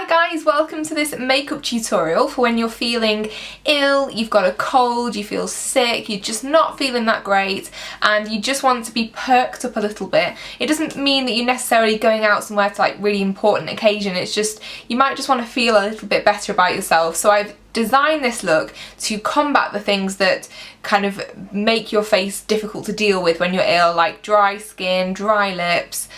Hi guys, welcome to this makeup tutorial for when you're feeling ill, you've got a cold, you feel sick, you're just not feeling that great and you just want to be perked up a little bit. It doesn't mean that you're necessarily going out somewhere to like really important occasion, it's just you might just want to feel a little bit better about yourself. So I've designed this look to combat the things that kind of make your face difficult to deal with when you're ill, like dry skin, dry lips,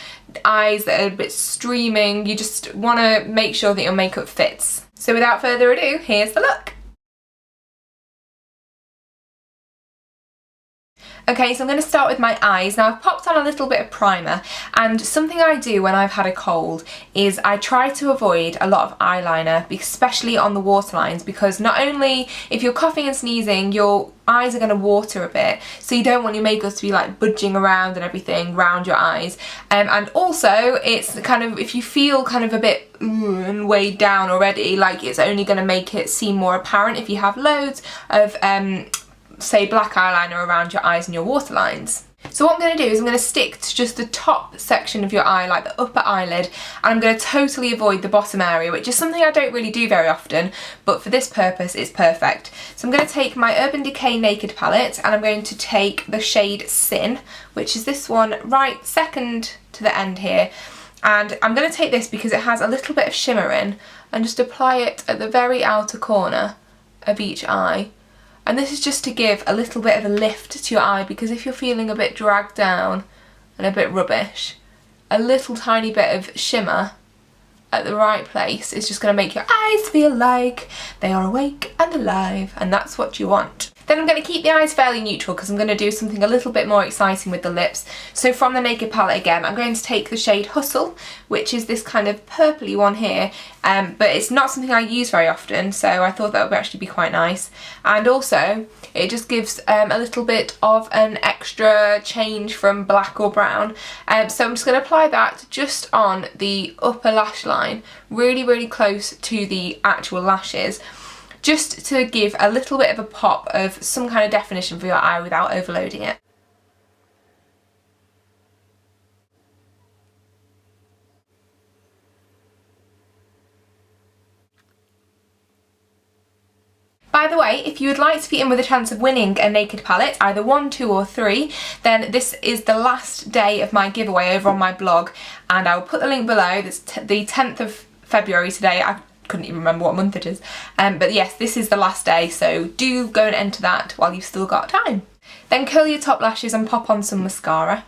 eyes that are a bit streaming. You just want to make sure that your makeup fits. So without further ado, here's the look. Okay, so I'm going to start with my eyes. Now I've popped on a little bit of primer, and something I do when I've had a cold is I try to avoid a lot of eyeliner, especially on the waterlines, because not only if you're coughing and sneezing, your eyes are going to water a bit, so you don't want your makeup to be like budging around and everything around your eyes. And also it's kind of, if you feel kind of a bit weighed down already, like it's only going to make it seem more apparent if you have loads of say black eyeliner around your eyes and your waterlines. So what I'm going to do is I'm going to stick to just the top section of your eye, like the upper eyelid, and I'm going to totally avoid the bottom area, which is something I don't really do very often, but for this purpose it's perfect. So I'm going to take my Urban Decay Naked palette and I'm going to take the shade Sin, which is this one right second to the end here, and I'm going to take this because it has a little bit of shimmer in, and just apply it at the very outer corner of each eye. And this is just to give a little bit of a lift to your eye, because if you're feeling a bit dragged down and a bit rubbish, a little tiny bit of shimmer at the right place is just going to make your eyes feel like they are awake and alive, and that's what you want. Then I'm going to keep the eyes fairly neutral because I'm going to do something a little bit more exciting with the lips. So from the Naked palette again, I'm going to take the shade Hustle, which is this kind of purpley one here, but it's not something I use very often, so I thought that would actually be quite nice. And also, it just gives a little bit of an extra change from black or brown. So I'm just going to apply that just on the upper lash line, really close to the actual lashes, just to give a little bit of a pop of some kind of definition for your eye without overloading it. By the way, if you would like to be in with a chance of winning a Naked palette, either 1, 2 or 3, then this is the last day of my giveaway over on my blog, and I'll put the link below. It's the 10th of February today. I couldn't even remember what month it is, but yes, this is the last day, so do go and enter that while you've still got time. Then curl your top lashes and pop on some mascara.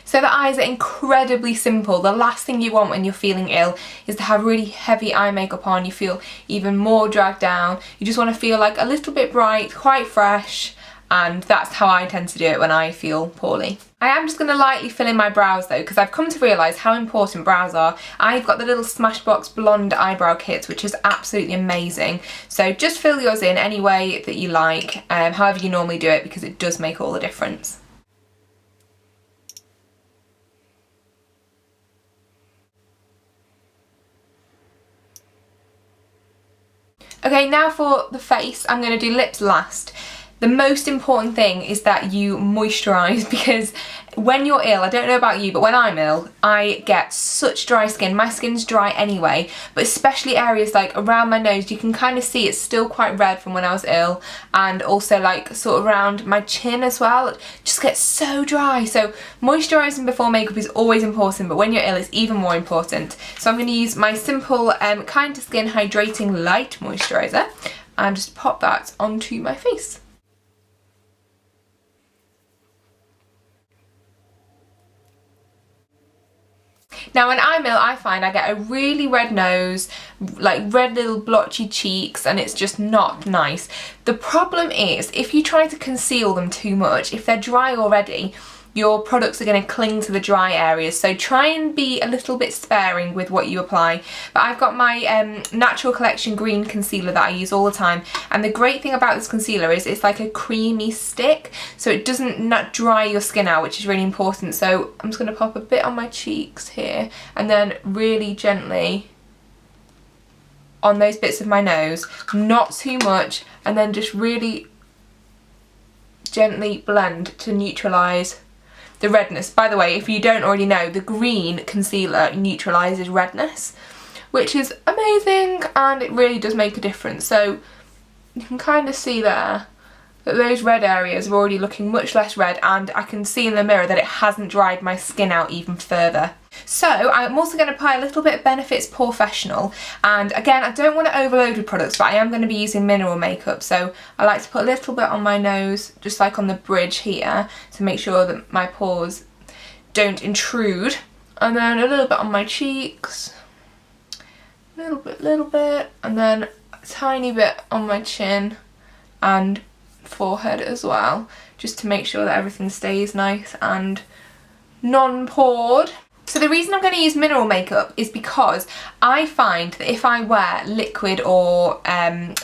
So the eyes are incredibly simple. The last thing you want when you're feeling ill is to have really heavy eye makeup on. You feel even more dragged down. You just want to feel like a little bit bright, quite fresh, and that's how I tend to do it when I feel poorly. I am just going to lightly fill in my brows though, because I've come to realise how important brows are. I've got the little Smashbox blonde eyebrow kit, which is absolutely amazing. So just fill yours in any way that you like, however you normally do it, because it does make all the difference. Okay, now for the face, I'm going to do lips last. The most important thing is that you moisturise, because when you're ill, I don't know about you, but when I'm ill, I get such dry skin. My skin's dry anyway, but especially areas like around my nose, you can kind of see it's still quite red from when I was ill, and also like sort of around my chin as well. It just gets so dry. So moisturising before makeup is always important, but when you're ill it's even more important. So I'm going to use my simple Kind to Skin Hydrating Light Moisturiser and just pop that onto my face. Now when I'm ill, I find I get a really red nose, like red little blotchy cheeks, and it's just not nice. The problem is if you try to conceal them too much, if they're dry already, your products are going to cling to the dry areas, so try and be a little bit sparing with what you apply. But I've got my Natural Collection green concealer that I use all the time, and the great thing about this concealer is it's like a creamy stick, so it doesn't not dry your skin out, which is really important. So I'm just going to pop a bit on my cheeks here and then really gently on those bits of my nose, not too much, and then just really gently blend to neutralise the redness. By the way, if you don't already know, the green concealer neutralises redness, which is amazing, and it really does make a difference. So you can kind of see there that those red areas are already looking much less red, and I can see in the mirror that it hasn't dried my skin out even further. So I'm also going to apply a little bit of Benefit's Professional, and again, I don't want to overload with products, but I am going to be using mineral makeup, so I like to put a little bit on my nose, just like on the bridge here, to make sure that my pores don't intrude, and then a little bit on my cheeks, little bit, and then a tiny bit on my chin and forehead as well, just to make sure that everything stays nice and non-pored. So the reason I'm going to use mineral makeup is because I find that if I wear liquid or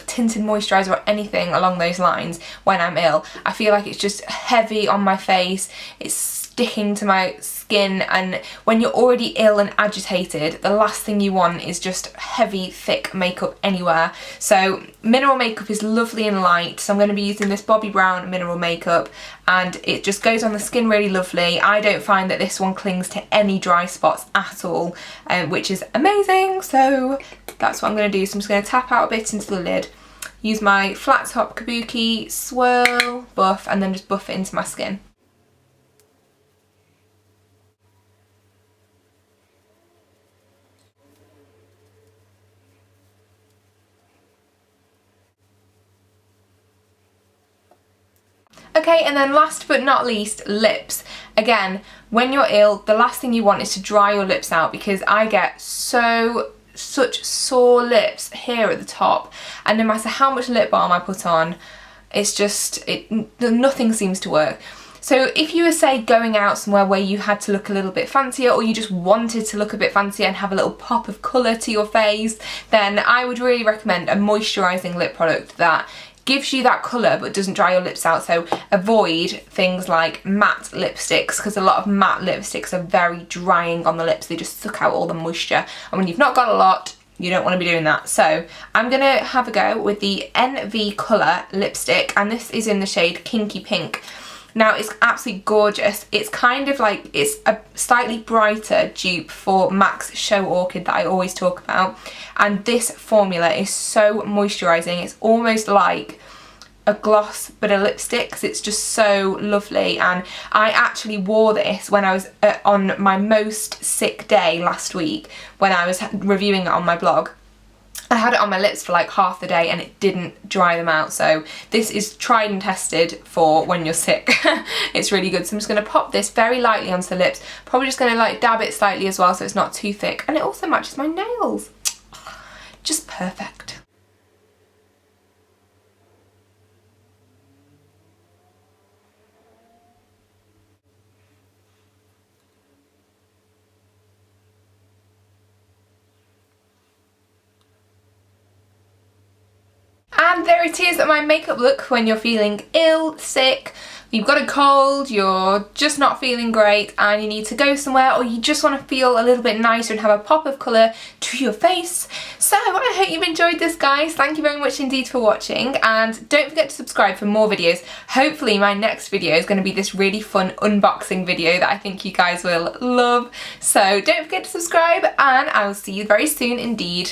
tinted moisturiser or anything along those lines when I'm ill, I feel like it's just heavy on my face, it's sticking to my skin, and when you're already ill and agitated, the last thing you want is just heavy, thick makeup anywhere. So mineral makeup is lovely and light, so I'm going to be using this Bobbi Brown mineral makeup, and it just goes on the skin really lovely. I don't find that this one clings to any dry spots at all, which is amazing, so that's what I'm going to do. So I'm just going to tap out a bit into the lid, use my flat top kabuki, swirl, buff, and then just buff it into my skin. Okay, and then last but not least, lips. Again, when you're ill, the last thing you want is to dry your lips out, because I get such sore lips here at the top, and no matter how much lip balm I put on, it's just, nothing seems to work. So if you were, say, going out somewhere where you had to look a little bit fancier, or you just wanted to look a bit fancier and have a little pop of colour to your face, then I would really recommend a moisturising lip product that gives you that colour but doesn't dry your lips out. So avoid things like matte lipsticks, because a lot of matte lipsticks are very drying on the lips. They just suck out all the moisture, and when you've not got a lot, you don't want to be doing that. So I'm going to have a go with the NV Colour lipstick, and this is in the shade Kinky Pink. Now, it's absolutely gorgeous. It's kind of like, it's a slightly brighter dupe for MAC's Show Orchid that I always talk about. And this formula is so moisturising. It's almost like a gloss but a lipstick, because it's just so lovely. And I actually wore this when I was on my most sick day last week, when I was reviewing it on my blog. I had it on my lips for like half the day and it didn't dry them out, so this is tried and tested for when you're sick. It's really good. So I'm just going to pop this very lightly onto the lips, probably just going to like dab it slightly as well so it's not too thick, and it also matches my nails. Just perfect. And there it is, my makeup look when you're feeling ill, sick, you've got a cold, you're just not feeling great and you need to go somewhere, or you just want to feel a little bit nicer and have a pop of colour to your face. So I hope you've enjoyed this, guys. Thank you very much indeed for watching, and don't forget to subscribe for more videos. Hopefully my next video is going to be this really fun unboxing video that I think you guys will love. So don't forget to subscribe, and I will see you very soon indeed.